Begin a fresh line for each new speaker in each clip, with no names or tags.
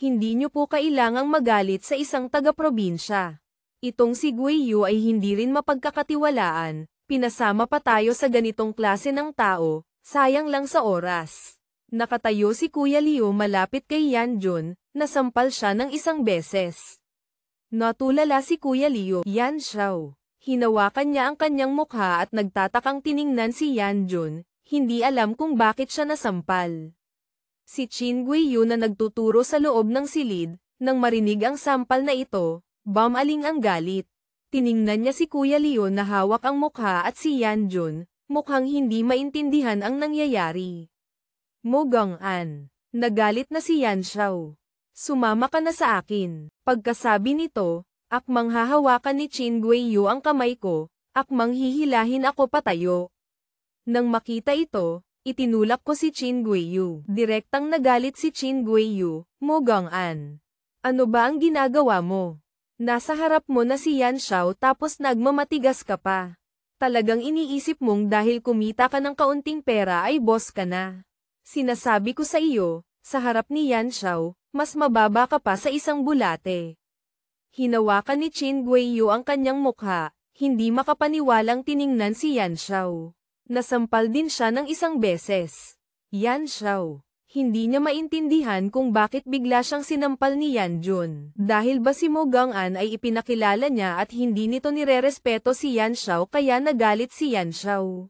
Hindi niyo po kailangang magalit sa isang taga-probinsya. Itong si Guiyu ay hindi rin mapagkakatiwalaan, pinasama pa tayo sa ganitong klase ng tao, sayang lang sa oras. Nakatayo si Kuya Liu malapit kay Yanjun, nasampal siya ng isang beses. Natulala si Kuya Liu, Yan Xiao. Hinawakan niya ang kanyang mukha at nagtatakang tiningnan si Yanjun, hindi alam kung bakit siya nasampal. Si Qin Guiyu na nagtuturo sa loob ng silid, nang marinig ang sampal na ito, bumaling ang galit. Tiningnan niya si Kuya Liu na hawak ang mukha at si Yanjun, mukhang hindi maintindihan ang nangyayari. Mo Gong-an. Nagalit na si Yan Xiao. Sumama ka na sa akin. Pagkasabi nito, akmang hahawakan ni Qin Guiyu ang kamay ko, akmang hihilahin ako patayo. Nang makita ito, itinulak ko si Qin Guiyu. Direktang nagalit si Qin Guiyu, Mo Gong-an. Ano ba ang ginagawa mo? Nasa harap mo na si Yan Xiao tapos nagmamatigas ka pa. Talagang iniisip mong dahil kumita ka ng kaunting pera ay boss ka na. Sinasabi ko sa iyo, sa harap ni Yan Xiao, mas mababa ka pa sa isang bulate. Hinawakan ni Qin Guiyu ang kanyang mukha, hindi makapaniwalang tiningnan si Yan Xiao. Nasampal din siya ng isang beses. Yan Xiao. Hindi niya maintindihan kung bakit bigla siyang sinampal ni Yanjun. Dahil ba si Mo Gong-an ay ipinakilala niya at hindi nito nirerespeto si Yan Xiao kaya nagalit si Yan Xiao.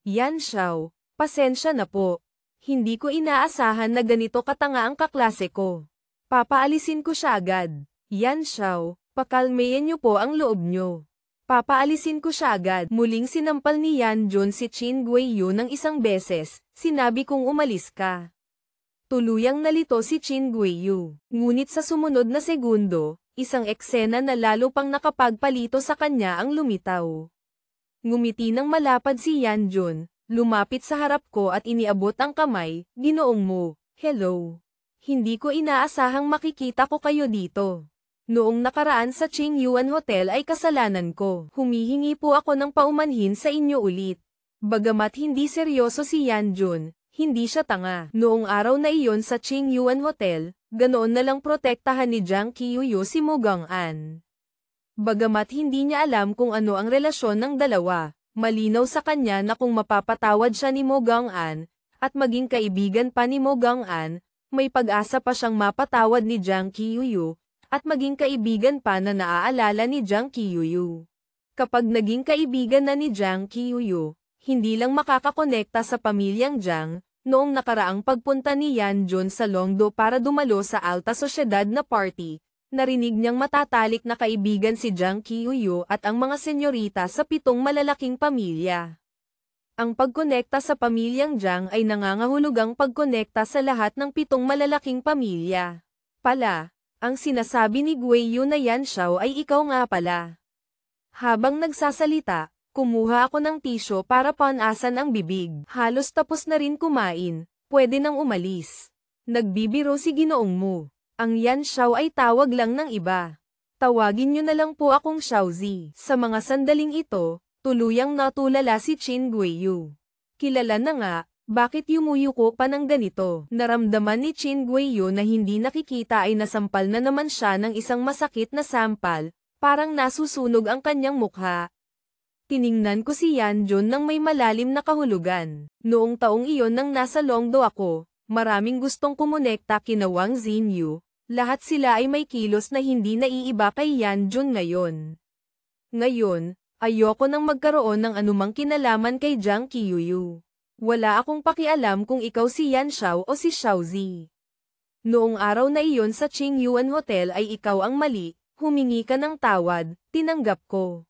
Yan Xiao, pasensya na po. Hindi ko inaasahan na ganito katanga ang kaklase ko. Papaalisin ko siya agad. Yan Xiao, pakalmayan niyo po ang loob niyo. Papaalisin ko siya agad. Muling sinampal ni Yanjun si Qin Guiyu ng isang beses, sinabi kong umalis ka. Tuluyang nalito si Qin Guiyu. Ngunit sa sumunod na segundo, isang eksena na lalo pang nakapagpalito sa kanya ang lumitaw. Ngumiti ng malapad si Yanjun, lumapit sa harap ko at iniabot ang kamay, Ginoong Mo, hello. Hindi ko inaasahang makikita ko kayo dito. Noong nakaraan sa Qingyuan Hotel ay kasalanan ko. Humihingi po ako ng paumanhin sa inyo ulit. Bagamat hindi seryoso si Yanjun, hindi siya tanga. Noong araw na iyon sa Qingyuan Hotel, ganoon na lang protektahan ni Jiang Qiuyu si Mo Gong-an. Bagamat hindi niya alam kung ano ang relasyon ng dalawa, malinaw sa kanya na kung mapapatawad siya ni Mo Gong-an, at maging kaibigan pa ni Mo Gong-an, may pag-asa pa siyang mapatawad ni Jiang Qiuyu, at maging kaibigan pa na naaalala ni Jiang Qiuyu. Kapag naging kaibigan na ni Jiang Qiuyu, hindi lang makakakonekta sa pamilyang Jiang, noong nakaraang pagpunta ni Yanjun sa Longdo para dumalo sa alta sosyedad na party, narinig niyang matatalik na kaibigan si Jiang Qiuyu at ang mga senyorita sa 7 malalaking pamilya. Ang pagkonekta sa pamilyang Jiang ay nangangahulugang pagkonekta sa lahat ng 7 malalaking pamilya. Ang sinasabi ni Guiyu na Yan Xiao ay ikaw nga pala. Habang nagsasalita, kumuha ako ng tisyo para panasan ang bibig. Halos tapos na rin kumain, pwede nang umalis. Nagbibiro si Ginoong Mo. Ang Yan Xiao ay tawag lang ng iba. Tawagin niyo na lang po akong Xiaozi. Sa mga sandaling ito, tuluyang natulala si Qin Guiyu. Kilala na nga, bakit yumuyuko pa ng ganito? Naramdaman ni Qin Guiyu na hindi nakikita ay nasampal na naman siya ng isang masakit na sampal, parang nasusunog ang kanyang mukha. Tiningnan ko si Yanjun nang may malalim na kahulugan. Noong taong iyon nang nasa Longdo ako, maraming gustong kumonekta kina Wang Xinyu, lahat sila ay may kilos na hindi naiiba kay Yanjun ngayon. Ngayon, ayoko nang magkaroon ng anumang kinalaman kay Jiang Qiuyu. Wala akong pakialam kung ikaw si Yan Xiao o si Xiaozi. Noong araw na iyon sa Qingyuan Hotel ay ikaw ang mali, humingi ka ng tawad, tinanggap ko.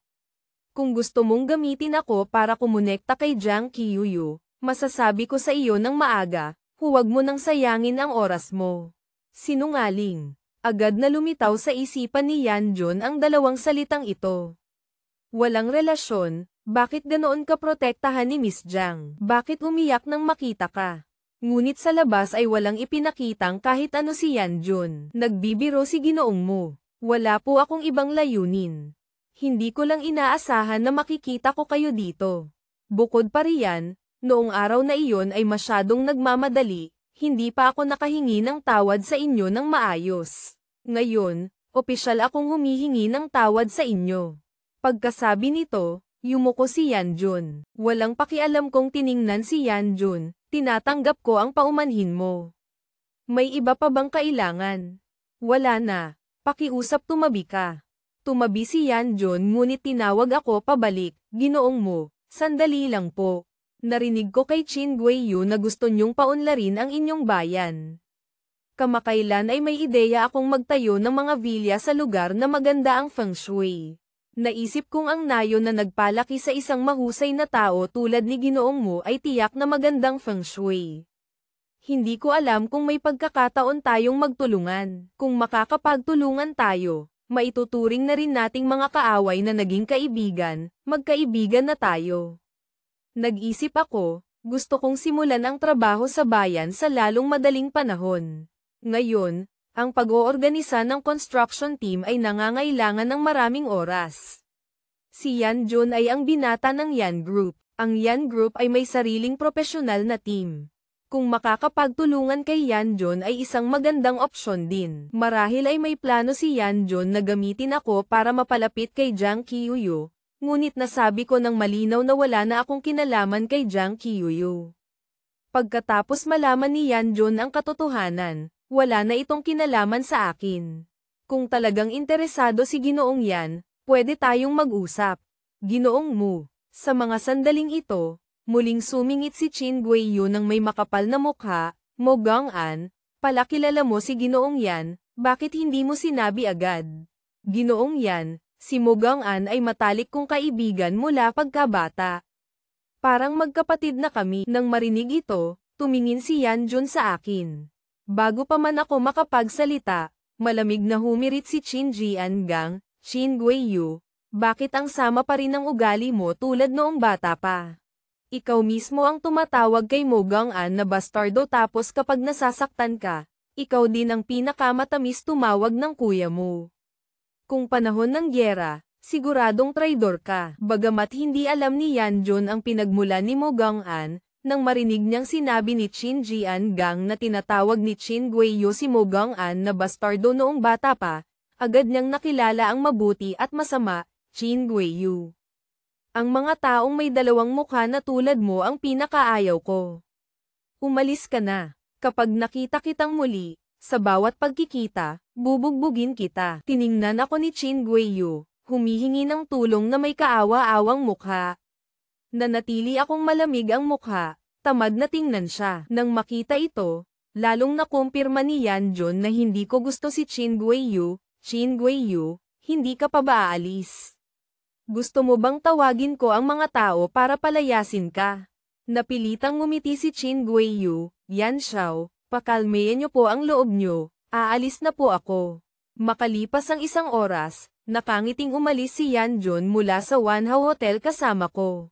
Kung gusto mong gamitin ako para kumonekta kay Jiang Qiuyu, masasabi ko sa iyo ng maaga, huwag mo nang sayangin ang oras mo. Sinungaling. Agad na lumitaw sa isipan ni Yanjun ang dalawang salitang ito. Walang relasyon. Bakit ganoon ka protektahan ni Miss Jiang? Bakit umiyak nang makita ka? Ngunit sa labas ay walang ipinakitang kahit ano si Yanjun. Nagbibiro si Ginoong Mo. Wala po akong ibang layunin. Hindi ko lang inaasahan na makikita ko kayo dito. Bukod pa riyan, noong araw na iyon ay masyadong nagmamadali, hindi pa ako nakahingi ng tawad sa inyo ng maayos. Ngayon, opisyal akong humihingi ng tawad sa inyo. Pagkasabi nito, yumuko si Yanjun. Walang pakialam kong tiningnan si Yanjun, tinatanggap ko ang paumanhin mo. May iba pa bang kailangan? Wala na, pakiusap tumabi ka. Tumabi si Yanjun ngunit tinawag ako pabalik, Ginoong mo, sandali lang po. Narinig ko kay Qin Guiyu na gusto niyong paunlarin ang inyong bayan. Kamakailan ay may ideya akong magtayo ng mga vilya sa lugar na maganda ang feng shui. Naisip kong ang nayo na nagpalaki sa isang mahusay na tao tulad ni Ginoong mo ay tiyak na magandang feng shui. Hindi ko alam kung may pagkakataon tayong magtulungan. Kung makakapagtulungan tayo, maituturing na rin nating mga kaaway na naging kaibigan, magkaibigan na tayo. Nag-isip ako, gusto kong simulan ang trabaho sa bayan sa lalong madaling panahon. Ngayon, ang pag-oorganisa ng construction team ay nangangailangan ng maraming oras. Si Yanjun ay ang binata ng Yan Group. Ang Yan Group ay may sariling profesional na team. Kung makakapagtulungan kay Yanjun ay isang magandang opsyon din. Marahil ay may plano si Yanjun na gamitin ako para mapalapit kay Jiang Qiuyu, ngunit nasabi ko ng malinaw na wala na akong kinalaman kay Jiang Qiuyu. Pagkatapos malaman ni Yanjun ang katotohanan, wala na itong kinalaman sa akin. Kung talagang interesado si Ginoong Yan, pwede tayong mag-usap. Ginoong mo, sa mga sandaling ito, muling sumingit si Qin Guiyu nang may makapal na mukha, Mo Gang-an, palakilala mo si Ginoong Yan, bakit hindi mo sinabi agad? Ginoong Yan, si Mo Gang-an ay matalik kong kaibigan mula pagkabata. Parang magkapatid na kami. Nang marinig ito, tumingin si Yanjun sa akin. Bago pa man ako makapagsalita, malamig na humirit si Qin Jiangang, Qin Guiyu, bakit ang sama pa rin ng ugali mo tulad noong bata pa? Ikaw mismo ang tumatawag kay Mo Gang-an na bastardo tapos kapag nasasaktan ka, ikaw din ang pinakamatamis tumawag ng kuya mo. Kung panahon ng gyera, siguradong traidor ka. Bagamat hindi alam ni Yanjun ang pinagmulan ni Mo Gang-an, nang marinig niyang sinabi ni Qin Jiangang na tinatawag ni Qin Guiyu si Mo Gang-an na bastardo noong bata pa, agad niyang nakilala ang mabuti at masama, Qin Guiyu. Ang mga taong may dalawang mukha na tulad mo ang pinakaayaw ko. Umalis ka na. Kapag nakita kitang muli, sa bawat pagkikita, bubugbugin kita. Tiningnan ako ni Qin Guiyu, humihingi ng tulong na may kaawa-awang mukha. Nanatili akong malamig ang mukha, tamad na tingnan siya. Nang makita ito, lalong nakumpirma ni Yanjun na hindi ko gusto si Qin Guiyu. Qin Guiyu, hindi ka pa ba aalis? Gusto mo bang tawagin ko ang mga tao para palayasin ka? Napilitang ngumiti si Qin Guiyu, Yan Xiao, pakalmayan niyo po ang loob niyo, aalis na po ako. Makalipas ang isang oras, nakangiting umalis si Yanjun mula sa Wanhao Hotel kasama ko.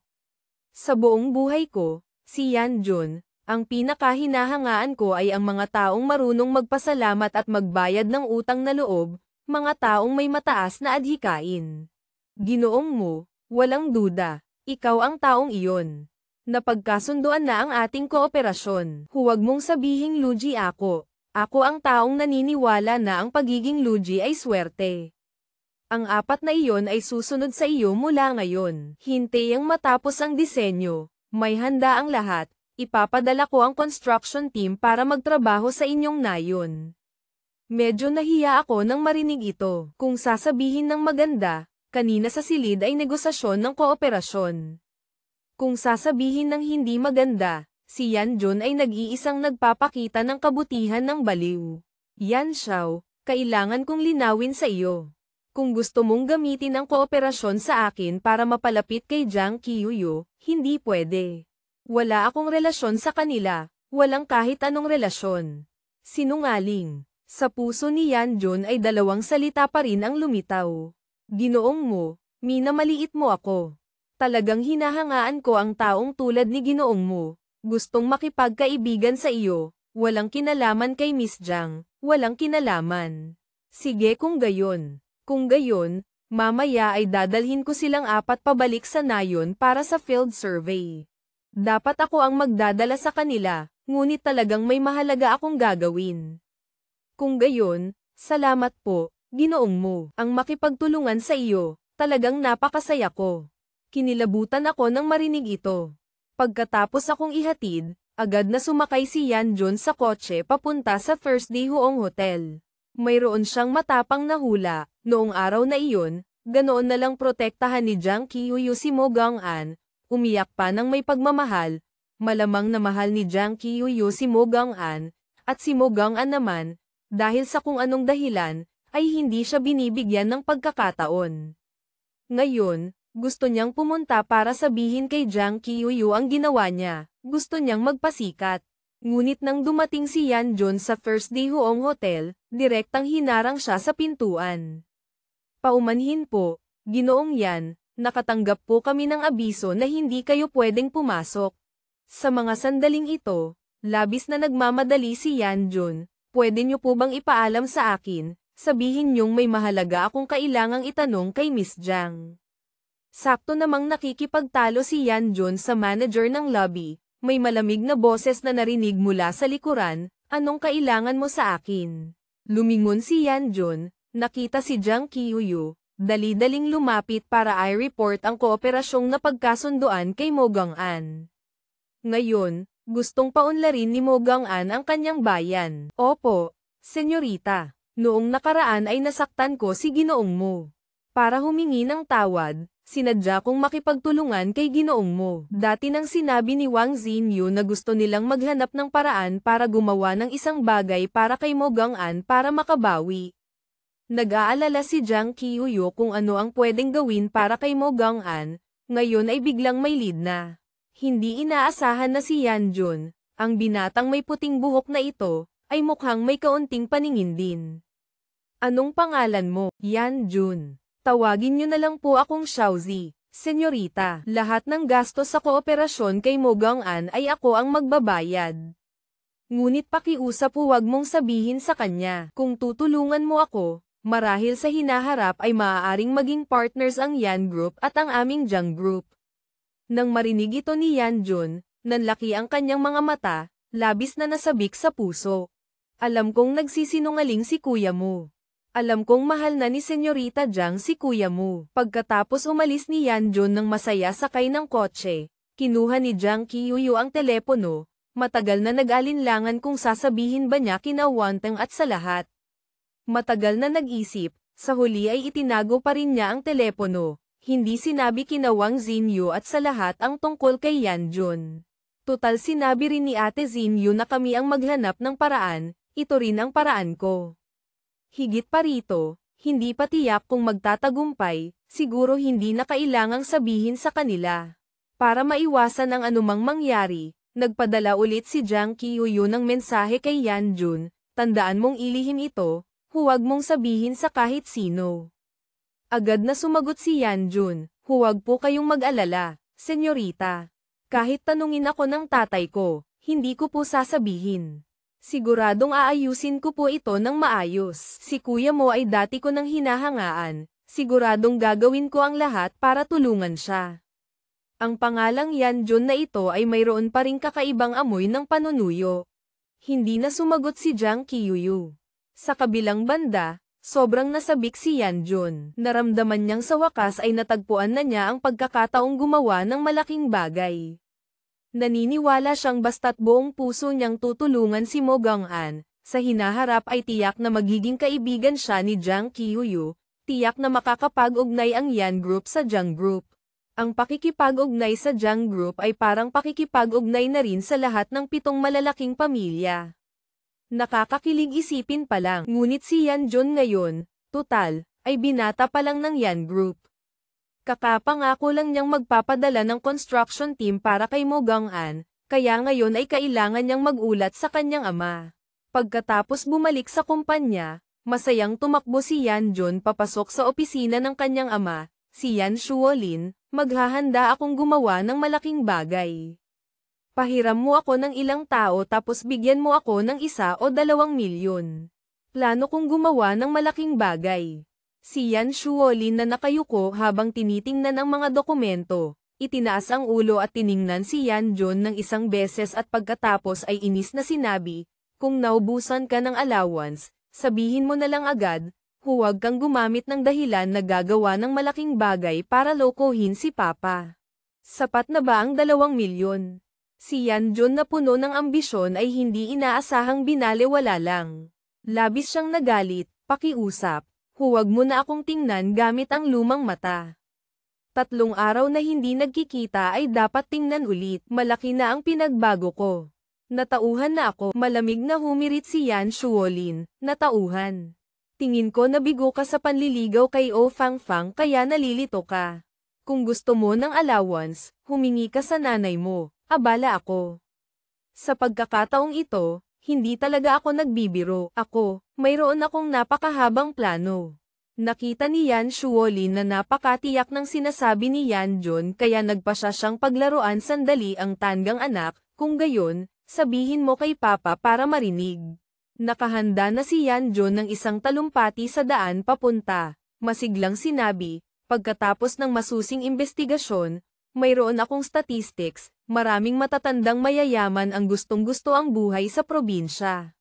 Sa buong buhay ko, si Yanjun, ang pinakahinahangaan ko ay ang mga taong marunong magpasalamat at magbayad ng utang na loob, mga taong may mataas na adhikain. Ginoong mo, walang duda, ikaw ang taong iyon. Napagkasunduan na ang ating kooperasyon. Huwag mong sabihing lugi ako. Ako ang taong naniniwala na ang pagiging lugi ay swerte. Ang apat na iyon ay susunod sa iyo mula ngayon. Hintayang matapos ang disenyo. May handa ang lahat. Ipapadala ko ang construction team para magtrabaho sa inyong nayon. Medyo nahiya ako nang marinig ito. Kung sasabihin ng maganda, kanina sa silid ay negosasyon ng kooperasyon. Kung sasabihin ng hindi maganda, si Yanjun ay nag-iisang nagpapakita ng kabutihan ng baliw. Yan Xiao, kailangan kong linawin sa iyo. Kung gusto mong gamitin ang kooperasyon sa akin para mapalapit kay Jiang Qiuyu, hindi pwede. Wala akong relasyon sa kanila, walang kahit anong relasyon. Sinungaling. Sa puso ni Yanjun ay dalawang salita pa rin ang lumitaw. Ginoong mo, minamaliit mo ako. Talagang hinahangaan ko ang taong tulad ni Ginoong mo. Gustong makipagkaibigan sa iyo, walang kinalaman kay Miss Jiang, walang kinalaman. Sige kung gayon. Kung gayon, mamaya ay dadalhin ko silang apat pabalik sa nayon para sa field survey. Dapat ako ang magdadala sa kanila, ngunit talagang may mahalaga akong gagawin. Kung gayon, salamat po, Ginoong Mu. Ang makipagtulungan sa iyo, talagang napakasaya ko. Kinilabutan ako nang marinig ito. Pagkatapos akong ihatid, agad na sumakay si Yan Jun sa kotse papunta sa First Day Huong Hotel. Mayroon siyang matapang na hula, noong araw na iyon, ganoon na lang protektahan ni Jiang Qiuyu si Mo Gang'an, umiyak pa ng may pagmamahal, malamang na mahal ni Jiang Qiuyu si Mo Gang'an, at si Mo Gang'an naman, dahil sa kung anong dahilan, ay hindi siya binibigyan ng pagkakataon. Ngayon, gusto niyang pumunta para sabihin kay Jiang Qiuyu ang ginawa niya, gusto niyang magpasikat. Ngunit nang dumating si Yan Jun sa First Day Huong Hotel, direktang hinarang siya sa pintuan. Paumanhin po, Ginoong Yan, nakatanggap po kami ng abiso na hindi kayo pwedeng pumasok. Sa mga sandaling ito, labis na nagmamadali si Yan Jun, pwede niyo po bang ipaalam sa akin, sabihin niyong may mahalaga akong kailangang itanong kay Miss Jiang. Sakto namang nakikipagtalo si Yan Jun sa manager ng lobby, may malamig na boses na narinig mula sa likuran, anong kailangan mo sa akin? Lumingon si Yan Jun, nakita si Jiang Qiuyu, dali-daling lumapit para i-report ang kooperasyong napagkasunduan kay Mo Gang'an. Ngayon, gustong paunlarin ni Mo Gang'an ang kanyang bayan. Opo, senyorita, noong nakaraan ay nasaktan ko si Ginoong Mo. Para humingi ng tawad, sinadya kong makipagtulungan kay Ginoong Mo. Dati nang sinabi ni Wang Xinyu na gusto nilang maghanap ng paraan para gumawa ng isang bagay para kay Mo Gang'an para makabawi. Nag-aalala si Jiang Qiuyu kung ano ang pwedeng gawin para kay Mo Gang'an, ngayon ay biglang may lead na. Hindi inaasahan na si Yan Jun, ang binatang may puting buhok na ito, ay mukhang may kaunting paningin din. Anong pangalan mo, Yan Jun? Tawagin niyo na lang po akong Xiaozi, senyorita. Lahat ng gastos sa kooperasyon kay Mo Gang'an ay ako ang magbabayad. Ngunit pakiusap huwag mong sabihin sa kanya, kung tutulungan mo ako, marahil sa hinaharap ay maaaring maging partners ang Yan Group at ang aming Jiang Group. Nang marinig ito ni Yan Jun, nanlaki ang kanyang mga mata, labis na nasabik sa puso. Alam kong nagsisinungaling si kuya mo. Alam kong mahal na ni Senyorita Jiang si kuya mo. Pagkatapos umalis ni Yan Jun ng masaya sakay ng kotse, kinuha ni Jiang Qiuyu ang telepono, matagal na nag-alinlangan kung sasabihin ba niya kina Wanteng at sa lahat. Matagal na nag-isip, sa huli ay itinago pa rin niya ang telepono, hindi sinabi kina Wang Xinyu at sa lahat ang tungkol kay Yan Jun. Tutal sinabi rin ni Ate Xinyu na kami ang maghanap ng paraan, ito rin ang paraan ko. Higit pa rito, hindi pa tiyak kung magtatagumpay, siguro hindi na kailangang sabihin sa kanila. Para maiwasan ang anumang mangyari, nagpadala ulit si Jiang Qiuyu ng mensahe kay Yan Jun, tandaan mong ilihim ito, huwag mong sabihin sa kahit sino. Agad na sumagot si Yan Jun, huwag po kayong mag-alala, senyorita. Kahit tanungin ako ng tatay ko, hindi ko po sasabihin. Siguradong aayusin ko po ito ng maayos. Si kuya mo ay dati ko nang hinahangaan, siguradong gagawin ko ang lahat para tulungan siya. Ang pangalang Yan Jun na ito ay mayroon pa ring kakaibang amoy ng panunuyo. Hindi na sumagot si Jiang Qiuyu. Sa kabilang banda, sobrang nasabik si Yan Jun. Naramdaman niyang sa wakas ay natagpuan na niya ang pagkakataong gumawa ng malaking bagay. Naniniwala siyang basta't buong puso niyang tutulungan si Mo Gang'an, sa hinaharap ay tiyak na magiging kaibigan siya ni Jiang Qiuyu, tiyak na makakapag-ugnay ang Yan Group sa Jiang Group. Ang pakikipag-ugnay sa Jiang Group ay parang pakikipag-ugnay na rin sa lahat ng 7 malalaking pamilya. Nakakakilig isipin pa lang, ngunit si Yan Jun ngayon, tutal, ay binata pa lang ng Yan Group. Kakapangako lang niyang magpapadala ng construction team para kay Mo Gang'an, kaya ngayon ay kailangan niyang mag-ulat sa kanyang ama. Pagkatapos bumalik sa kumpanya, masayang tumakbo si Yan Jun papasok sa opisina ng kanyang ama, si Yan Shuolin, maghahanda akong gumawa ng malaking bagay. Pahiram mo ako ng ilang tao tapos bigyan mo ako ng 1 o 2 milyon. Plano kong gumawa ng malaking bagay. Si Yan Shuolin na nakayuko habang tinitingnan ang mga dokumento, Itinaas ang ulo at tiningnan si Yan John ng isang beses at pagkatapos ay inis na sinabi, kung naubusan ka ng allowance, sabihin mo na lang agad, huwag kang gumamit ng dahilan na gagawa ng malaking bagay para lokohin si Papa. Sapat na ba ang 2 milyon? Si Yan John na puno ng ambisyon ay hindi inaasahang binalewala lang. Labis siyang nagalit, pakiusap, huwag mo na akong tingnan gamit ang lumang mata. 3 araw na hindi nagkikita ay dapat tingnan ulit, malaki na ang pinagbago ko. Natauhan na ako, malamig na humirit si Yan Shuolin, natauhan. Tingin ko nabigo ka sa panliligaw kay O Fangfang kaya nalilito ka. Kung gusto mo ng allowance, humingi ka sa nanay mo, abala ako. Sa pagkakataong ito, hindi talaga ako nagbibiro, mayroon akong napakahabang plano. Nakita ni Yan Shuolin na napakatiyak ng sinasabi ni Yan John kaya nagpasya siyang paglaruan sandali ang tanggang anak, kung gayon, sabihin mo kay Papa para marinig. Nakahanda na si Yan John ng isang talumpati sa daan papunta, masiglang sinabi, pagkatapos ng masusing investigasyon, mayroon akong statistics, maraming matatandang mayayaman ang gustong-gusto ang buhay sa probinsya.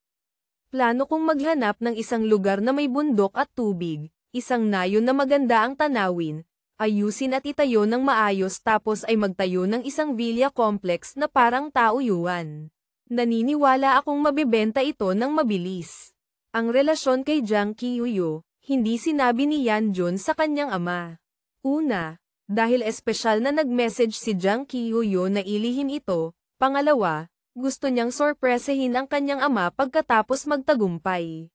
Plano kong maghanap ng isang lugar na may bundok at tubig, isang nayon na maganda ang tanawin, ayusin at itayo ng maayos tapos ay magtayo ng isang villa complex na parang tauyuan. Naniniwala akong mabibenta ito ng mabilis. Ang relasyon kay Jiang Qiuyu, hindi sinabi ni Yan John sa kanyang ama. Una, dahil espesyal na nag-message si Jiang Qiuyu na ilihim ito, pangalawa, gusto niyang sorpresahin ang kanyang ama pagkatapos magtagumpay.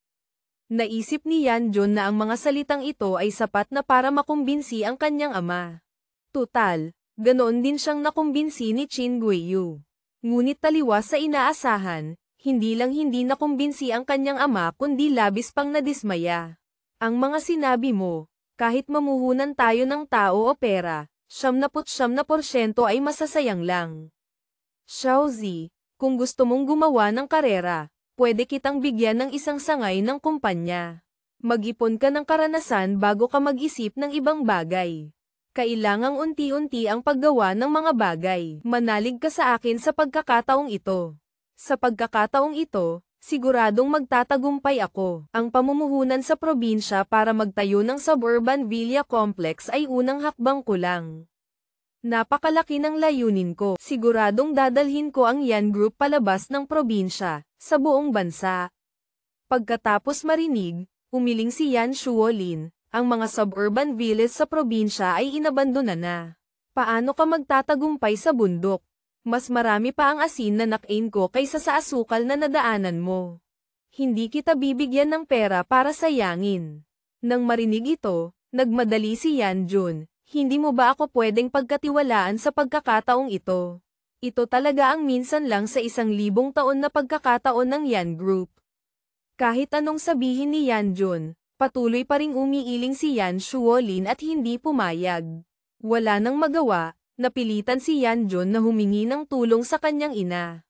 Naisip ni Yan John na ang mga salitang ito ay sapat na para makumbinsi ang kanyang ama. Tutal, ganoon din siyang nakumbinsi ni Qin Guiyu. Ngunit taliwas sa inaasahan, hindi nakumbinsi ang kanyang ama kundi labis pang nadismaya. Ang mga sinabi mo, kahit mamuhunan tayo ng tao o pera, 99% ay masasayang lang. Xiaozi, kung gusto mong gumawa ng karera, pwede kitang bigyan ng isang sangay ng kumpanya. Mag-ipon ka ng karanasan bago ka mag-isip ng ibang bagay. Kailangang unti-unti ang paggawa ng mga bagay. Manalig ka sa akin sa pagkakataong ito. Sa pagkakataong ito, siguradong magtatagumpay ako. Ang pamumuhunan sa probinsya para magtayo ng suburban villa complex ay unang hakbang ko lang. Napakalaki ng layunin ko. Siguradong dadalhin ko ang Yan Group palabas ng probinsya, sa buong bansa. Pagkatapos marinig, umiling si Yan Shuolin. Ang mga suburban villas sa probinsya ay inabandona na. Paano ka magtatagumpay sa bundok? Mas marami pa ang asin na nakain ko kaysa sa asukal na nadaanan mo. Hindi kita bibigyan ng pera para sayangin. Nang marinig ito, nagmadali si Yan John. Hindi mo ba ako pwedeng pagkatiwalaan sa pagkakataong ito? Ito talaga ang minsan lang sa 1,000 taon na pagkakataon ng Yan Group. Kahit anong sabihin ni Yan John, patuloy pa ring umiiling si Yan Shuolin at hindi pumayag. Wala nang magawa, napilitan si Yan John na humingi ng tulong sa kanyang ina.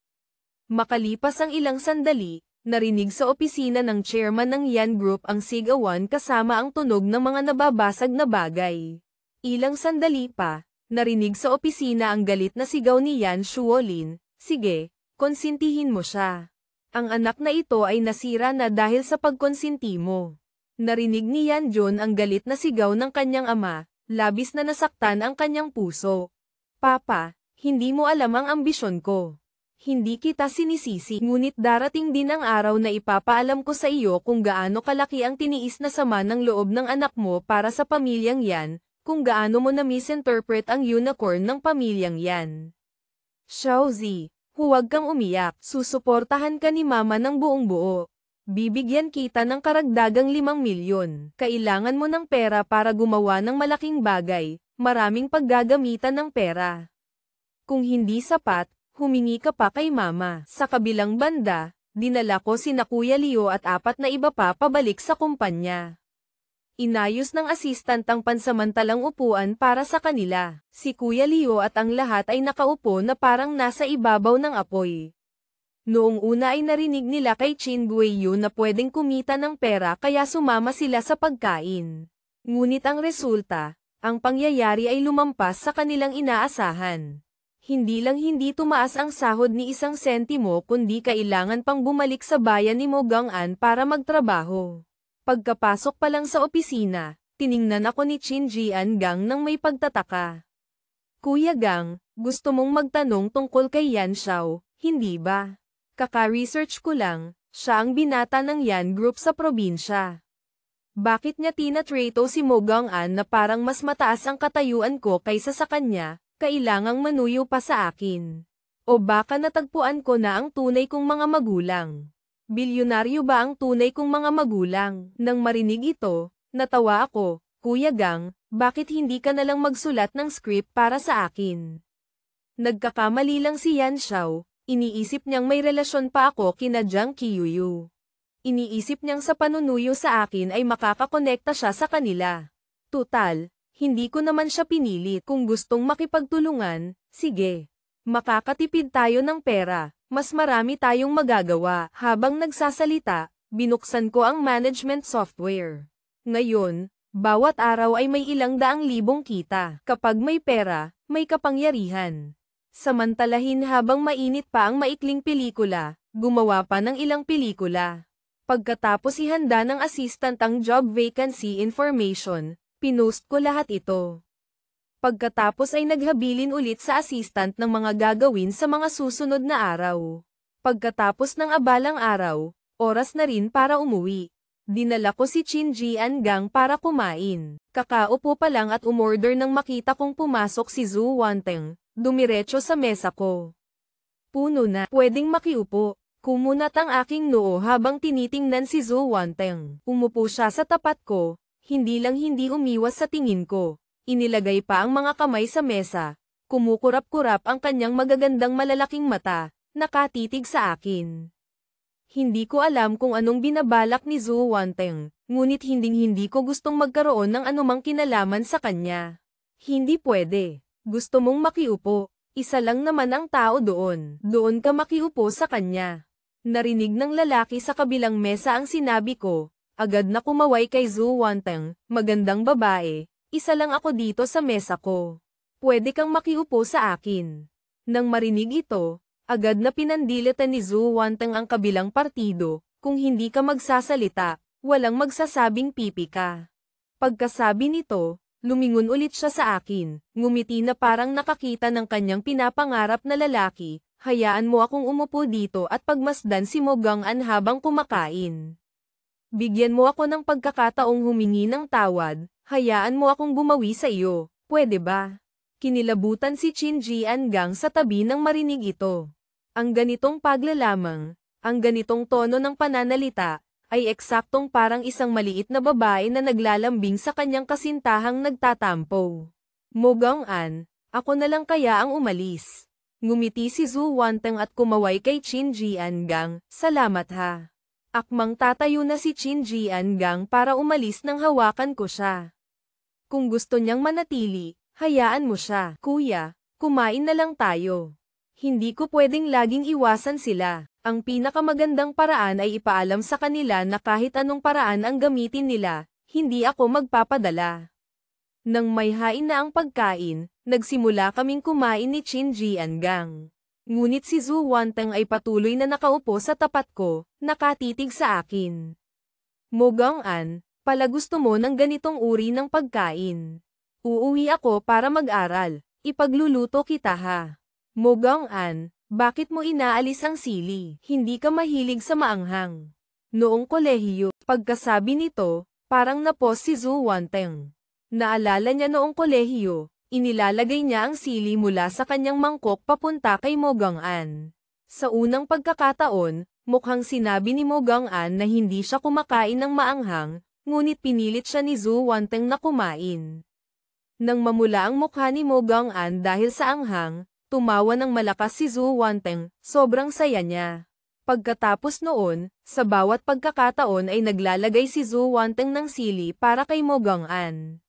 Makalipas ang ilang sandali, narinig sa opisina ng chairman ng Yan Group ang sigawan kasama ang tunog ng mga nababasag na bagay. Ilang sandali pa, narinig sa opisina ang galit na sigaw ni Yan Shuolin, sige, konsintihin mo siya. Ang anak na ito ay nasira na dahil sa pagkonsinti mo. Narinig ni Yan John ang galit na sigaw ng kanyang ama, labis na nasaktan ang kanyang puso. Papa, hindi mo alam ang ambisyon ko. Hindi kita sinisisi, ngunit darating din ang araw na ipapaalam ko sa iyo kung gaano kalaki ang tiniis na sama ng loob ng anak mo para sa pamilyang yan, kung gaano mo na misinterpret ang unicorn ng pamilyang yan. Xiaozi, huwag kang umiyak, susuportahan ka ni mama ng buong buo. Bibigyan kita ng karagdagang 5 milyon. Kailangan mo ng pera para gumawa ng malaking bagay, maraming paggagamitan ng pera. Kung hindi sapat, humingi ka pa kay mama. Sa kabilang banda, dinala ko sina Kuya Leo at 4 na iba pa pabalik sa kumpanya. Inayos ng assistant ang pansamantalang upuan para sa kanila. Si Kuya Leo at ang lahat ay nakaupo na parang nasa ibabaw ng apoy. Noong una ay narinig nila kay Qin Guiyu na pwedeng kumita ng pera kaya sumama sila sa pagkain. Ngunit ang resulta, Ang pangyayari ay lumampas sa kanilang inaasahan. Hindi lang hindi tumaas ang sahod ni isang sentimo kundi kailangan pang bumalik sa bayan ni Mo Gang-an para magtrabaho. Pagkapasok pa lang sa opisina, tiningnan ako ni Chin Jian-gang nang may pagtataka. Kuya Gang, gusto mong magtanong tungkol kay Yan Xiao, hindi ba? Kaka-research ko lang, siya ang binata ng Yan Group sa probinsya. Bakit niya tinatrato si Mo Gang-an na parang mas mataas ang katayuan ko kaysa sa kanya? Kailangang manuyo pa sa akin. O baka natagpuan ko na ang tunay kong mga magulang. Bilyonaryo ba ang tunay kong mga magulang? Nang marinig ito, natawa ako, Kuya Gang, bakit hindi ka nalang magsulat ng script para sa akin? Nagkakamali lang si Yan Xiao, iniisip niyang may relasyon pa ako kina Jiang Qiuyu. Iniisip niyang sa panunuyo sa akin ay makakakonekta siya sa kanila. Tutal, hindi ko naman siya pinilit. Kung gustong makipagtulungan, sige. Makakatipid tayo ng pera, mas marami tayong magagawa. Habang nagsasalita, binuksan ko ang management software. Ngayon, bawat araw ay may ilang daang libong kita. Kapag may pera, may kapangyarihan. Samantalahin habang mainit pa ang maikling pelikula, gumawa pa ng ilang pelikula. Pagkatapos ihanda ng assistant ang job vacancy information, pinost ko lahat ito. Pagkatapos ay naghabilin ulit sa assistant ng mga gagawin sa mga susunod na araw. Pagkatapos ng abalang araw, oras na rin para umuwi. Dinala ko si Chin Jian-gang para kumain. Kakaupo pa lang at umorder nang makita kong pumasok si Zhu Wanteng, dumiretso sa mesa ko. Puno na, pwedeng makiupo. Kumunat ang aking noo habang tinitingnan si Zhu Wanteng. Umupo siya sa tapat ko. Hindi lang hindi umiwas sa tingin ko, inilagay pa ang mga kamay sa mesa, kumukurap-kurap ang kanyang magagandang malalaking mata, nakatitig sa akin. Hindi ko alam kung anong binabalak ni Zhu Wanteng, ngunit hinding-hindi ko gustong magkaroon ng anumang kinalaman sa kanya. Hindi pwede. Gusto mong makiupo, isa lang naman ang tao doon. Doon ka makiupo sa kanya. Narinig ng lalaki sa kabilang mesa ang sinabi ko. Agad na kumaway kay Zhu Wanteng, magandang babae, isa lang ako dito sa mesa ko. Pwede kang makiupo sa akin. Nang marinig ito, agad na pinandilitan ni Zhu Wanteng ang kabilang partido, kung hindi ka magsasalita, walang magsasabing pipi ka. Pagkasabi nito, lumingon ulit siya sa akin, ngumiti na parang nakakita ng kanyang pinapangarap na lalaki, hayaan mo akong umupo dito at pagmasdan si Mo Gang-an habang kumakain. Bigyan mo ako ng pagkakataong humingi ng tawad, hayaan mo akong bumawi sa iyo, pwede ba? Kinilabutan si Chin Jian-gang sa tabi nang marinig ito. Ang ganitong paglalamang, ang ganitong tono ng pananalita, ay eksaktong parang isang maliit na babae na naglalambing sa kanyang kasintahang nagtatampo. Mo Gang-an, ako na lang kaya ang umalis. Ngumiti si Zhu Wanteng at kumaway kay Chin Jian-gang, salamat ha. Akmang tatayo na si Chin Jian-gang para umalis nang hawakan ko siya. Kung gusto niyang manatili, hayaan mo siya. Kuya, kumain na lang tayo. Hindi ko pwedeng laging iwasan sila. Ang pinakamagandang paraan ay ipaalam sa kanila na kahit anong paraan ang gamitin nila, hindi ako magpapadala. Nang may hain na ang pagkain, nagsimula kaming kumain ni Chin Jian-gang. Ngunit si Zhu Wanteng ay patuloy na nakaupo sa tapat ko, nakatitig sa akin. Mo Gang-an, pala gusto mo ng ganitong uri ng pagkain. Uuwi ako para mag-aral, ipagluluto kita ha. Mo Gang-an, bakit mo inaalis ang sili? Hindi ka mahilig sa maanghang. Noong kolehiyo, pagkasabi nito, parang napos si Zhu Wanteng. Naalala niya noong kolehiyo, inilalagay niya ang sili mula sa kanyang mangkok papunta kay Mo Gang-an. Sa unang pagkakataon, mukhang sinabi ni Mo Gang-an na hindi siya kumakain ng maanghang, ngunit pinilit siya ni Zhu Wanteng na kumain. Nang mamula ang mukha ni Mo Gang-an dahil sa anghang, tumawa ng malakas si Zhu Wanteng, sobrang saya niya. Pagkatapos noon, sa bawat pagkakataon ay naglalagay si Zhu Wanteng ng sili para kay Mo Gang-an.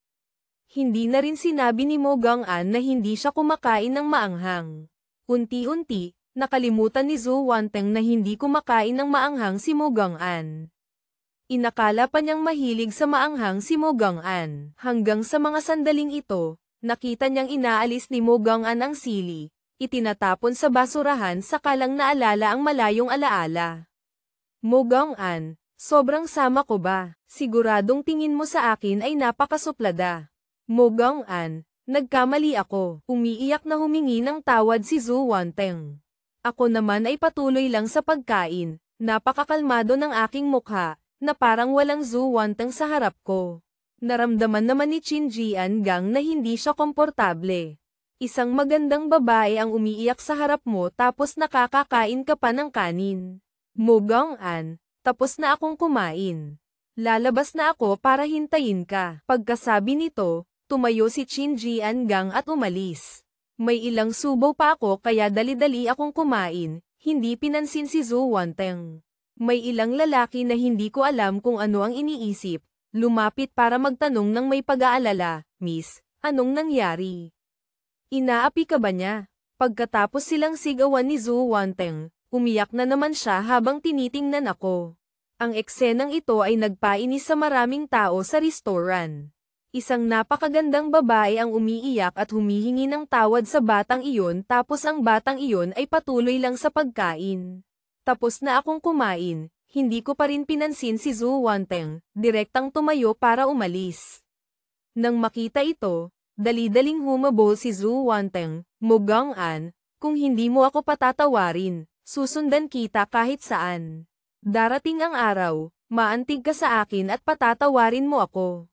Hindi na rin sinabi ni Mo Gang-an na hindi siya kumakain ng maanghang. Unti-unti, nakalimutan ni Zhu Wanteng na hindi kumakain ng maanghang si Mo Gang-an. Inakala pa niyang mahilig sa maanghang si Mo Gang-an. Hanggang sa mga sandaling ito, nakita niyang inaalis ni Mo Gang-an ang sili, itinatapon sa basurahan saka lang naalala ang malayong alaala. Mo Gang-an, sobrang sama ko ba? Siguradong tingin mo sa akin ay napakasuplada. Mo Gang-an, nagkamali ako. Umiiyak na humingi ng tawad si Zhu Wanteng. Ako naman ay patuloy lang sa pagkain, napakakalmado ng aking mukha, na parang walang Zhu Wanteng sa harap ko. Naramdaman naman ni Qin Jiangang na hindi siya komportable. Isang magandang babae ang umiiyak sa harap mo tapos nakakakain ka pa ng kanin. Mo Gang-an, tapos na akong kumain. Lalabas na ako para hintayin ka. Pagkasabi nito, tumayo si Qin Jiangang at umalis. May ilang subo pa ako kaya dali-dali akong kumain, hindi pinansin si Zhu Wanteng. May ilang lalaki na hindi ko alam kung ano ang iniisip, lumapit para magtanong ng may pag-aalala, "Miss, anong nangyari? Inaapi ka ba niya?" Pagkatapos silang sigawan ni Zhu Wanteng, umiyak na naman siya habang tinitingnan ako. Ang eksenang ito ay nagpainis sa maraming tao sa restoran. Isang napakagandang babae ang umiiyak at humihingi ng tawad sa batang iyon tapos ang batang iyon ay patuloy lang sa pagkain. Tapos na akong kumain, hindi ko pa rin pinansin si Zhu Wanteng, direktang tumayo para umalis. Nang makita ito, dali-daling humabol si Zhu Wanteng, "Mo Gang-an, kung hindi mo ako patatawarin, susundan kita kahit saan. Darating ang araw, maantig ka sa akin at patatawarin mo ako."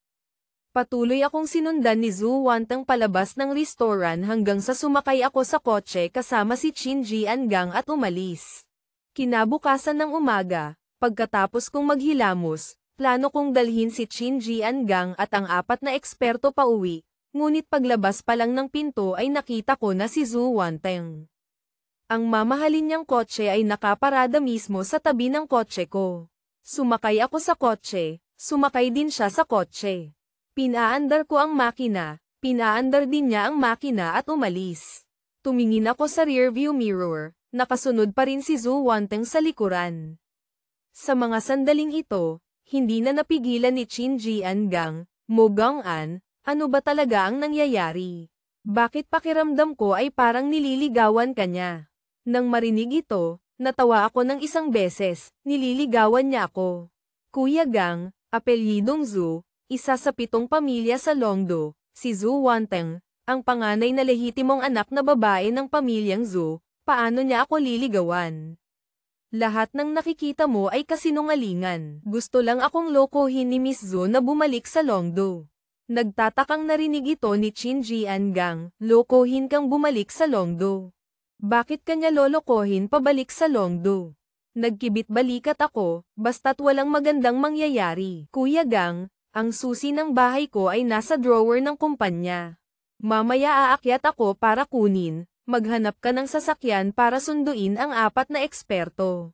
Patuloy akong sinundan ni Zhu Wanteng palabas ng restoran hanggang sa sumakay ako sa kotse kasama si Qin Jiangang at umalis. Kinabukasan ng umaga, pagkatapos kong maghilamos, plano kong dalhin si Qin Jiangang at ang 4 na eksperto pa uwi, ngunit paglabas pa lang ng pinto ay nakita ko na si Zhu Wanteng. Ang mamahalin niyang kotse ay nakaparada mismo sa tabi ng kotse ko. Sumakay ako sa kotse, sumakay din siya sa kotse. Pinaandar ko ang makina, pinaandar din niya ang makina at umalis. Tumingin ako sa rearview mirror. Nakasunod pa rin si Zhu Wanteng sa likuran. Sa mga sandaling ito, hindi na napigilan ni Qin Jiangang, "Mo Gang-an, ano ba talaga ang nangyayari? Bakit pakiramdam ko ay parang nililigawan ka niya?" Nang marinig ito, natawa ako ng isang beses, nililigawan niya ako. Kuya Gang, apelyidong Zhu, isa sa 7 pamilya sa Longdo, si Zhu Wanteng, ang panganay na lehitimong anak na babae ng pamilyang Zhu. Paano niya ako liligawan? Lahat ng nakikita mo ay kasinungalingan. Gusto lang akong lokohin ni Miss Zhu na bumalik sa Longdo. Nagtatakang narinig ito ni Qin Jiangang, "Lokohin kang bumalik sa Longdo. Bakit kanya lolokohin pabalik sa Longdo?" Nagkibit-balikat ako, basta't walang magandang mangyayari. Kuya Gang, ang susi ng bahay ko ay nasa drawer ng kumpanya. Mamaya aakyat ako para kunin. Maghanap ka ng sasakyan para sunduin ang 4 na eksperto.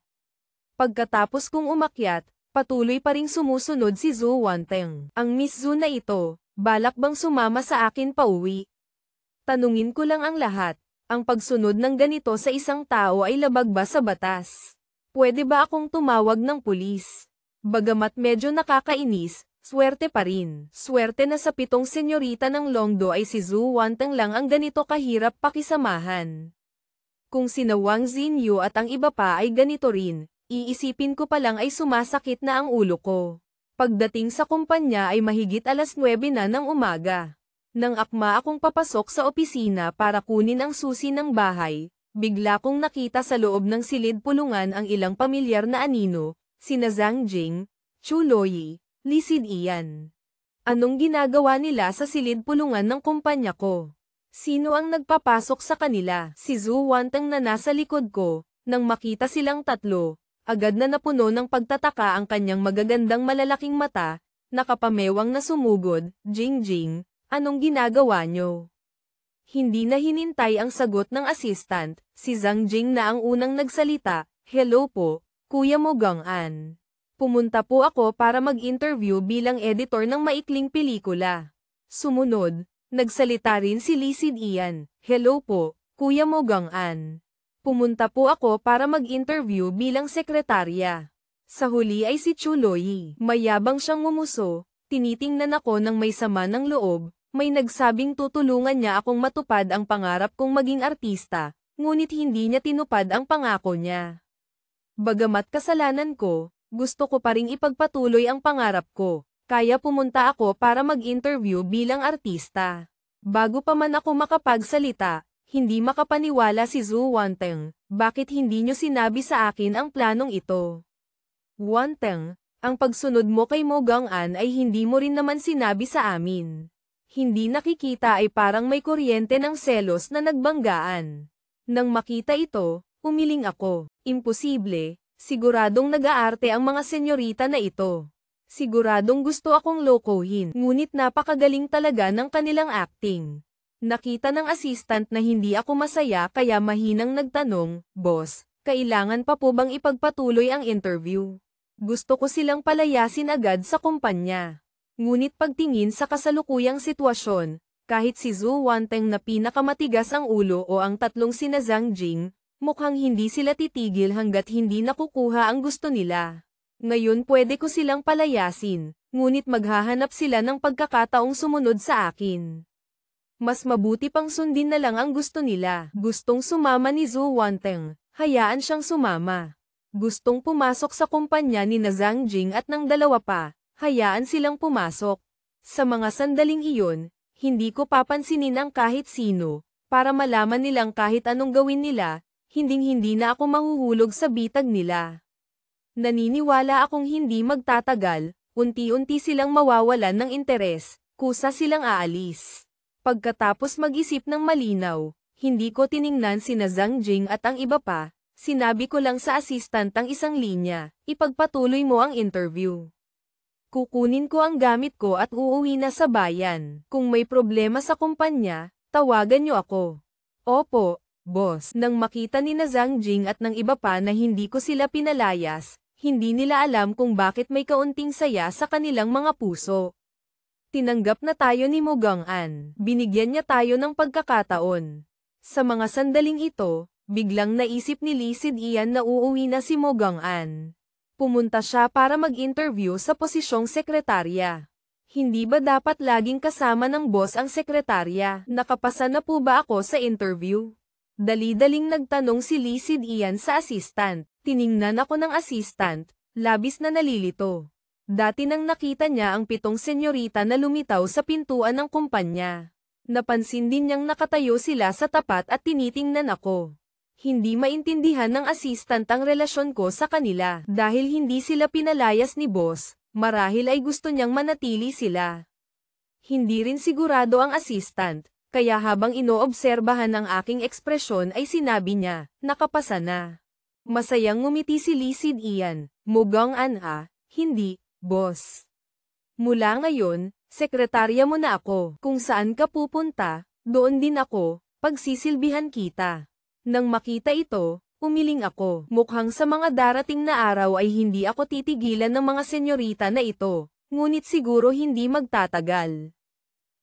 Pagkatapos kong umakyat, patuloy pa ring sumusunod si Zhu Wanteng. Ang Miss Zhu na ito, balak bang sumama sa akin pauwi? Tanungin ko lang ang lahat, ang pagsunod ng ganito sa isang tao ay labag ba sa batas? Pwede ba akong tumawag ng pulis? Bagamat medyo nakakainis, swerte pa rin. Swerte na sa 7 senyorita ng Longdo ay si Zhu Wanteng lang ang ganito kahirap pakisamahan. Kung sina Wang Xinyu at ang iba pa ay ganito rin, iisipin ko pa lang ay sumasakit na ang ulo ko. Pagdating sa kumpanya ay mahigit 9:00 na ng umaga. Nang akma akong papasok sa opisina para kunin ang susi ng bahay, bigla kong nakita sa loob ng silid pulungan ang ilang pamilyar na anino, sina Zhang Jing, Chu Loyi, Li Zidian. Anong ginagawa nila sa silid pulungan ng kumpanya ko? Sino ang nagpapasok sa kanila? Si Zhu Wanteng na nasa likod ko, nang makita silang tatlo, agad na napuno ng pagtataka ang kanyang magagandang malalaking mata, nakapamewang na sumugod, "Jing, anong ginagawa nyo?" Hindi na hinintay ang sagot ng assistant, si Zhang Jing na ang unang nagsalita, "Hello po, Kuya Mo Gang-an. Pumunta po ako para mag-interview bilang editor ng maikling pelikula." Sumunod, nagsalita rin si Li Zidian, "Hello po, Kuya Mo Gang-an. Pumunta po ako para mag-interview bilang sekretarya." Sa huli ay si Chuloy. Mayabang siyang ngumuso, tinitingnan ako ng may sama ng loob, may nagsabing tutulungan niya akong matupad ang pangarap kong maging artista, ngunit hindi niya tinupad ang pangako niya. Bagamat kasalanan ko, gusto ko pa ring ipagpatuloy ang pangarap ko, kaya pumunta ako para mag-interview bilang artista. Bago pa man ako makapagsalita, hindi makapaniwala si Zhu Wanteng, bakit hindi niyo sinabi sa akin ang planong ito? Wanteng, ang pagsunod mo kay Mo Gang-an ay hindi mo rin naman sinabi sa amin. Hindi nakikita ay parang may kuryente ng selos na nagbanggaan. Nang makita ito, umiling ako. Imposible, siguradong nag-aarte ang mga senyorita na ito. Siguradong gusto akong lokohin, ngunit napakagaling talaga ng kanilang acting. Nakita ng assistant na hindi ako masaya kaya mahinang nagtanong, "Boss, kailangan pa po bang ipagpatuloy ang interview?" Gusto ko silang palayasin agad sa kumpanya. Ngunit pagtingin sa kasalukuyang sitwasyon, kahit si Zhu Wanteng na pinakamatigas ang ulo o ang tatlong sina Zhang Jing, mukhang hindi sila titigil hanggat hindi nakukuha ang gusto nila. Ngayon pwede ko silang palayasin, ngunit maghahanap sila ng pagkakataong sumunod sa akin. Mas mabuti pang sundin na lang ang gusto nila. Gustong sumama ni Zhu Wanteng, hayaan siyang sumama. Gustong pumasok sa kumpanya ni na Zhang Jing at ng dalawa pa, hayaan silang pumasok. Sa mga sandaling iyon, hindi ko papansinin ang kahit sino, para malaman nilang kahit anong gawin nila, hinding-hindi na ako mahuhulog sa bitag nila. Naniniwala akong hindi magtatagal, unti-unti silang mawawalan ng interes, kusa silang aalis. Pagkatapos mag-isip ng malinaw, hindi ko tiningnan sina Zhang Jing at ang iba pa, sinabi ko lang sa assistant ang isang linya, ipagpatuloy mo ang interview. Kukunin ko ang gamit ko at uuwi na sa bayan. Kung may problema sa kumpanya, tawagan niyo ako. Opo, boss. Nang makita ni na Zhang Jing at ng iba pa na hindi ko sila pinalayas, hindi nila alam kung bakit may kaunting saya sa kanilang mga puso. Tinanggap na tayo ni Mo Gang-an. Binigyan niya tayo ng pagkakataon. Sa mga sandaling ito, biglang naisip ni Lee Sid-ian na uuwi na si Mo Gang-an. Pumunta siya para mag-interview sa posisyong sekretarya. Hindi ba dapat laging kasama ng boss ang sekretarya? Nakapasa na po ba ako sa interview? Dali-daling nagtanong si Lee Sid-ian sa assistant. Tiningnan ako ng assistant, labis na nalilito. Dati nang nakita niya ang 7 senyorita na lumitaw sa pintuan ng kumpanya. Napansin din niyang nakatayo sila sa tapat at tinitingnan ako. Hindi maintindihan ng assistant ang relasyon ko sa kanila. Dahil hindi sila pinalayas ni boss, marahil ay gusto niyang manatili sila. Hindi rin sigurado ang assistant, kaya habang inoobserbahan ang aking ekspresyon ay sinabi niya, nakapasa na. Masayang ngumiti si Lee Sid-ian, Mo Gang-an hindi, boss. Mula ngayon, sekretarya mo na ako. Kung saan ka pupunta, doon din ako, pagsisilbihan kita. Nang makita ito, umiling ako. Mukhang sa mga darating na araw ay hindi ako titigilan ng mga senyorita na ito, ngunit siguro hindi magtatagal.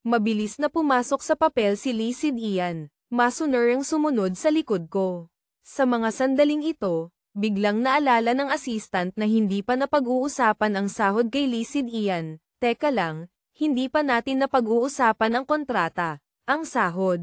Mabilis na pumasok sa papel si Lee Sid-ian, Masuner ang sumunod sa likod ko. Sa mga sandaling ito, biglang naalala ng assistant na hindi pa napag-uusapan ang sahod kay Lee Sid-ian. Teka lang, hindi pa natin napag-uusapan ang kontrata, ang sahod.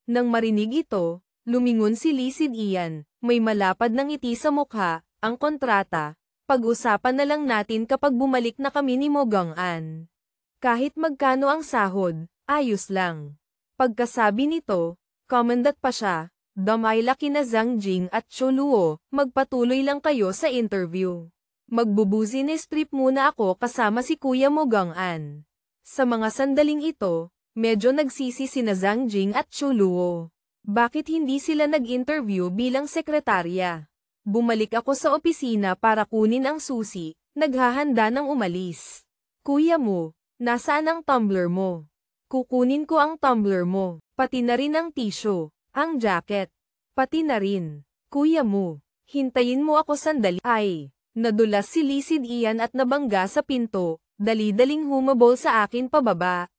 Nang marinig ito, lumingon si Lee Sid-ian, may malapad ng ngiti sa mukha, ang kontrata, pag-usapan na lang natin kapag bumalik na kami ni Mo Gang-an. Kahit magkano ang sahod, ayos lang. Pagkasabi nito, komandat pa siya, Damayla kina Zhang Jing at Choluo, magpatuloy lang kayo sa interview. Magbubusiness trip muna ako kasama si Kuya Mo Gang-an. Sa mga sandaling ito, medyo nagsisi sina Zhang Jing at Choluo. Bakit hindi sila nag-interview bilang sekretarya? Bumalik ako sa opisina para kunin ang susi, naghahanda ng umalis. Kuya Mo, nasaan ang tumbler mo? Kukunin ko ang tumbler mo, pati na rin ang tissue. Ang jacket. Pati na rin. Kuya Mo, hintayin mo ako sandali. Ay, nadulas si Lee Sid-ian at nabangga sa pinto, dali-daling humabol sa akin pababa.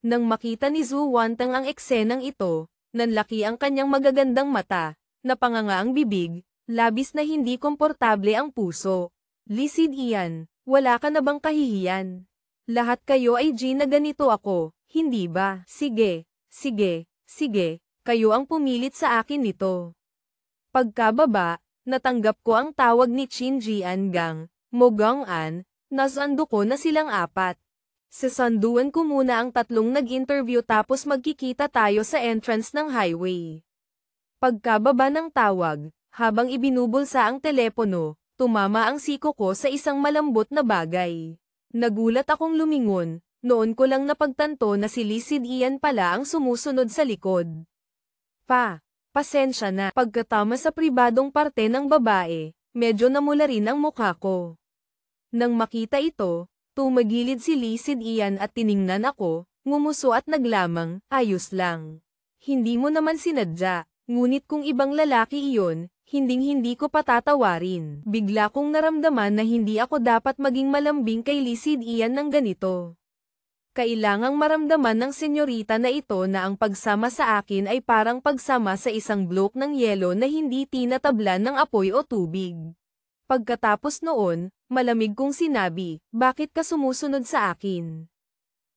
Nang makita ni Zhu Wanteng ang eksenang ito, nanlaki ang kanyang magagandang mata, napanganga ang bibig, labis na hindi komportable ang puso. Lisid Ian, wala ka na bang kahihiyan? Lahat kayo ay G na ganito ako, hindi ba? Sige, kayo ang pumilit sa akin nito. Pagkababa, natanggap ko ang tawag ni Chin Jian Gang, Mo Gang-an, nasando ko na silang apat. Sasanduan ko muna ang tatlong nag-interview tapos magkikita tayo sa entrance ng highway. Pagkababa ng tawag, habang ibinubulsa ang telepono, tumama ang siko ko sa isang malambot na bagay. Nagulat akong lumingon, noon ko lang napagtanto na si Lisid Ian pala ang sumusunod sa likod. Pasensya na. Pagkatama sa pribadong parte ng babae, medyo namula rin ang mukha ko. Nang makita ito, tumagilid si Lisid Ian at tiningnan ako, ngumuso at naglamang, ayos lang. Hindi mo naman sinadya, ngunit kung ibang lalaki iyon, hinding-hindi ko patatawarin. Bigla kong naramdaman na hindi ako dapat maging malambing kay Lisid Ian ng ganito. Kailangang maramdaman ng senyorita na ito na ang pagsama sa akin ay parang pagsama sa isang blok ng yelo na hindi tinatablan ng apoy o tubig. Pagkatapos noon, malamig kong sinabi, bakit ka sumusunod sa akin?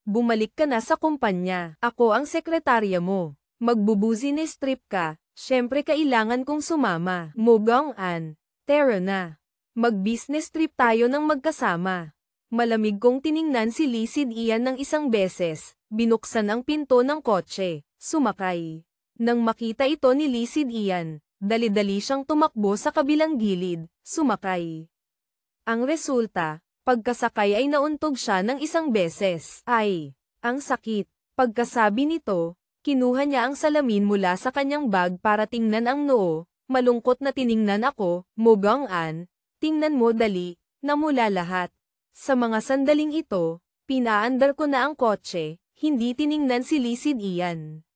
Bumalik ka na sa kumpanya, ako ang sekretarya mo. Magbubusiness trip ka, syempre kailangan kong sumama. Mo Gang-an, tara na. Mag-business trip tayo ng magkasama. Malamig kong tiningnan si Lisid Ian ng isang beses, binuksan ang pinto ng kotse, sumakay. Nang makita ito ni Lisid Ian, dali-dali siyang tumakbo sa kabilang gilid, sumakay. Ang resulta, pagkasakay ay nauntog siya ng isang beses. Ay, ang sakit. Pagkasabi nito, kinuha niya ang salamin mula sa kanyang bag para tingnan ang noo, malungkot na tiningnan ako, Mo Gang-an, tingnan mo dali, namula lahat. Sa mga sandaling ito, pinaandar ko na ang kotse, hindi tiningnan si Lisid Ian.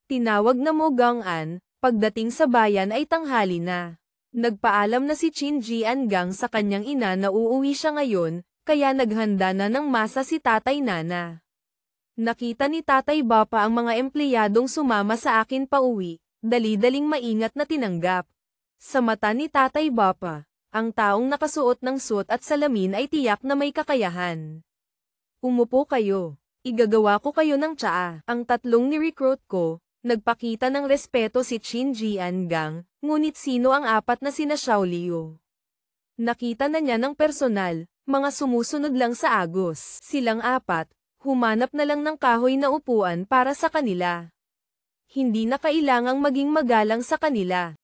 Tinawag na Mo Gang-an, pagdating sa bayan ay tanghali na. Nagpaalam na si Chin Jian Gang sa kanyang ina na uuwi siya ngayon, kaya naghanda na ng masa si Tatay Nana. Nakita ni Tatay Bapa ang mga empleyadong sumama sa akin pauwi, dali-daling maingat na tinanggap. Sa mata ni Tatay Bapa, ang taong nakasuot ng suot at salamin ay tiyak na may kakayahan. Umupo kayo. Igagawa ko kayo ng tsaa. Ang tatlong ni-recruit ko, nagpakita ng respeto si Chin Jian Gang, ngunit sino ang apat na sina Xiao Liu? Nakita na niya ng personal, mga sumusunod lang sa agos. Silang apat, humanap na lang ng kahoy na upuan para sa kanila. Hindi na kailangang maging magalang sa kanila.